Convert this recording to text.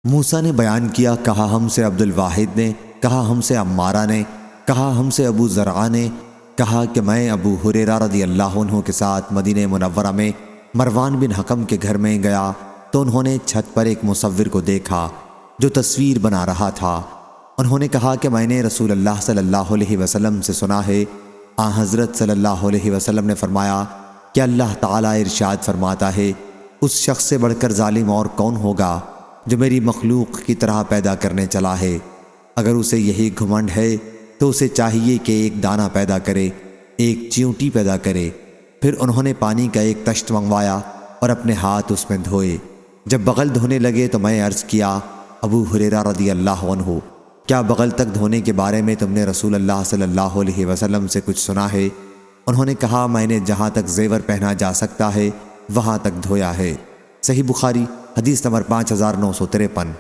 موسیٰ نے بیان کیا، کہا ہم سے عبد الواحد نے، کہا ہم سے عمارہ نے، کہا ہم سے ابو زرعہ نے، کہا کہ میں ابو ہریرہ رضی اللہ عنہ کے ساتھ مدینہ منورہ میں مروان بن حکم کے گھر میں گیا تو انہوں نے چھت پر ایک مصور کو دیکھا جو تصویر بنا رہا تھا۔ انہوں نے کہا کہ میں نے رسول اللہ صلی اللہ علیہ وسلم سے سنا ہے، حضرت صلی اللہ علیہ وسلم نے فرمایا کہ اللہ تعالیٰ ارشاد فرماتا ہے، اس شخص سے بڑھ کر ظالم اور کون ہوگا جو میری مخلوق کی طرح پیدا کرنے چلا ہے۔ اگر اسے یہی گھمنڈ ہے تو اسے چاہیے کہ ایک دانہ پیدا کرے، ایک چیونٹی پیدا کرے۔ پھر انہوں نے پانی کا ایک تشت منگوایا اور اپنے ہاتھ اس میں دھوئے۔ جب بغل دھونے لگے تو میں عرض کیا، ابو ہریرہ رضی اللہ عنہ، کیا بغل تک دھونے کے بارے میں تم نے رسول اللہ صلی اللہ علیہ وسلم سے کچھ سنا ہے؟ انہوں نے کہا، میں نے جہاں تک زیور پہنا جا سکتا ہے وہاں تک دھویا ہے۔ صحیح بخاری حدیث نمبر 5953۔